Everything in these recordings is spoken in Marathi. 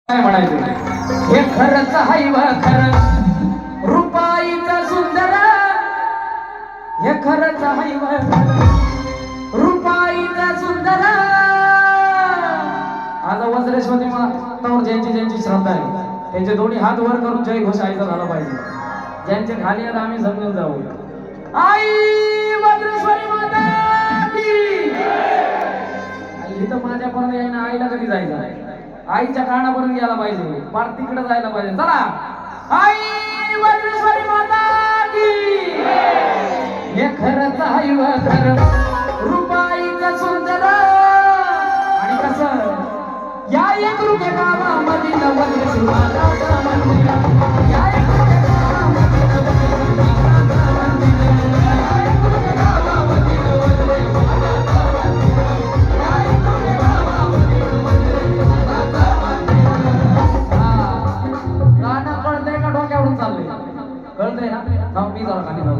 काय म्हणायचं हे खरंच हाय व खरं रुपाईचं सुंदर हे खरंच हाय व रुपाईचं सुंदर आज वज्रेश्वरी मला ज्यांची श्रद्धा आहे त्यांचे दोन्ही हात वर करून जय घोष आईचा झाला पाहिजे. ज्यांचे खाली आहेत आम्ही समजून जाऊ. आई वज्रेश्वरी माता की आई तर माझ्यापर्यंत यायला आईला कधी जायचं आहे. आईच्या कानापर्यंत गेला पाहिजे, पार तिकडे जायला पाहिजे. चला आई वज्रेश्वरी माता की हे खरंच आहे व खरं रुपाईचं सुंदर. आणि कसं या एक रुपये गावामध्ये वज्रेश्वरी माता मंदिर या एक रुपये गावामध्ये वज्रेश्वरी माता मंदिर या एक रुपये गावामध्ये वज्रेश्वरी माता मंदिर या एक रुपये गावामध्ये वज्रेश्वरी माता गाणं कळतंय का डोक्यावरून चाललंय? कळतंय ना? थांब मी जरा खाली जाऊ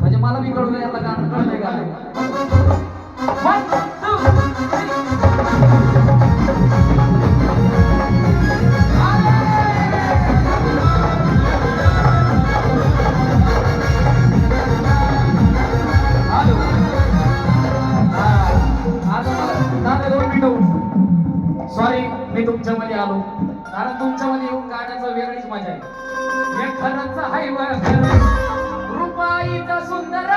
म्हणजे मला बी कळू याला गाणं कळतंय का नाही. सॉरी मी तुमच्यामध्ये आलो कारण तुमच्यामध्ये येऊन गाण्याचं वेगळीच मजा आहे. हे खरंच हाय व खरं रुपाईचं सुंदर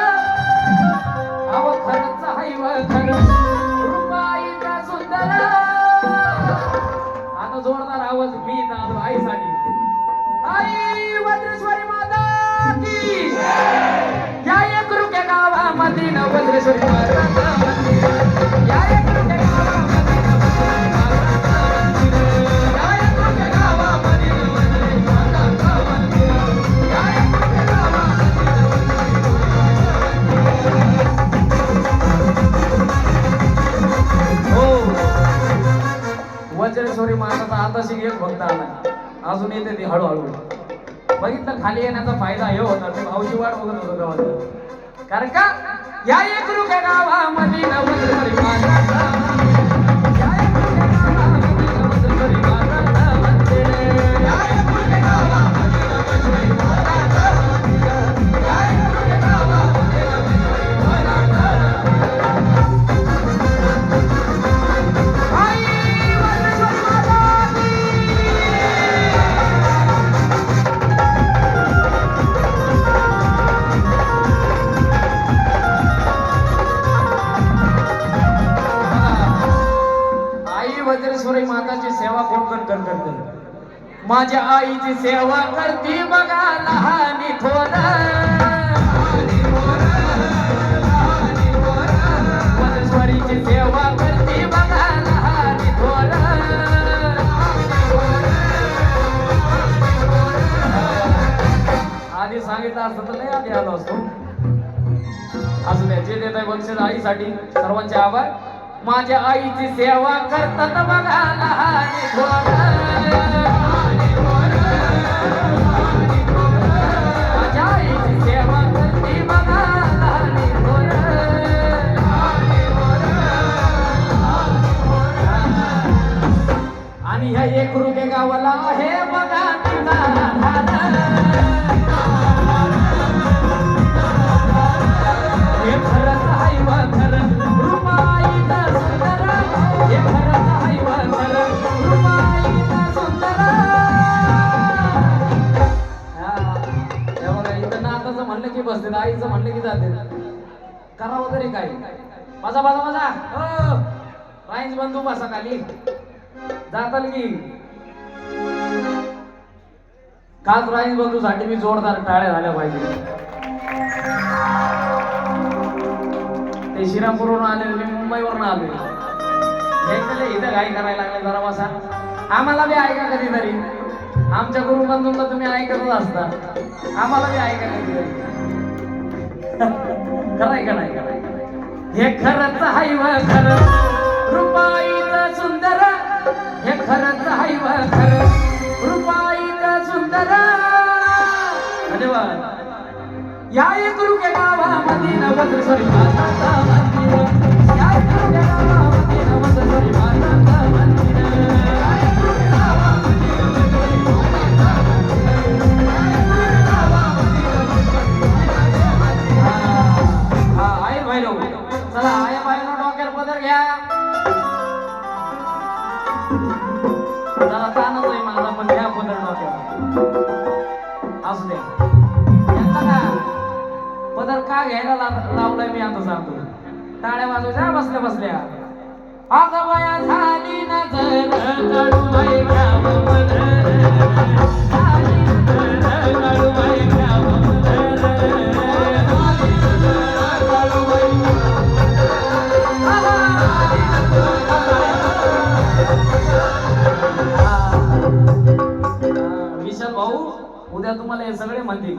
अहो खरंच हाय व खरं रुपाईचं सुंदर. आता जोरदार आवाज मी आलो आईसाठी. आई वज्रेश्वरी माता की या एक रुपये गावामध्ये वज्रेश्वरी माता मंदिर या एक रुपये गावामध्ये वज्रेश्वरी माताचा आताशी एक भक्त आला अजून येते ती हळूहळू. बघितलं खाली येण्याचा फायदा हे होता ते भाऊची वाट बघत होतो गावात. कारण का या एक रुपये गावामध्ये वज्रेश्वरी माता या एक रुपये गावामध्ये वज्रेश्वरी माता मंदिर या एक रुपये गावामध्ये वज्रेश्वरी माता मंदिर या एक रुपये गावामध्ये वज्रेश्वरी माता वज्रेश्वरी माताची सेवा कोण कोण करते? माझ्या आईची सेवा करती बघा लहानी थोर. वज्रेश्वरीची सेवा करती बघा लहानी थोर. आधी सांगितलं असतं तर लय आधी आलो असतो. असं द्या जे देत आहे बक्षीस आईसाठी सर्वांचे आभार. माझ्या आईची सेवा करतात बघा लहानी थोर. माझ्या आईची सेवा करती बघा लहानी थोर. आणि ह्या एक रुपये गावाला आहे बघा तिचा आधार. हे खरंच आहे व खरं रुपाईचं सुंदर. हे खरंच आहे व खरं रुपाईचं सुंदर. बघा इथं नाताचं म्हणलं की बसते आईचं म्हणलं की जाते. करावं तरी काय? बसा बसा बसा हो राईंच बंधू बसा खाली जाताल की. काल राईंच बंधूसाठी मी जोरदार टाळ्या झाल्या पाहिजे. ते शिरापूरवरून आले मी मुंबईवरून आले इथं काय करायला लागले जरा बसा. आम्हाला बी ऐका कधीतरी आमच्या गुरुबंधूंना तुम्ही ऐकतच असता आम्हाला बी ऐका कधीतरी. कराय का नाही? हे खरंच हाय व खरं रुपाईचं सुंदर. हे खरंच हाय व खरं रुपाईचं सुंदर. धन्यवाद. या एक रुपये गावामध्ये वज्रेश्वरी माता मंदिर या एक रुपये गावामध्ये वज्रेश्वरी माता मंदिर पदर का घ्यायला लावलाय मी आता सांगतो. टाळ्या वाजवायच्या बसल्या बसल्या. अगं बया झाली नजर कडूबाई घ्याव पदर, झाली नजर कडूबाई घ्याव पदर, झाली नजर कडूबाई विशाल भाऊ उद्या तुम्हाला हे सगळे म्हणतील.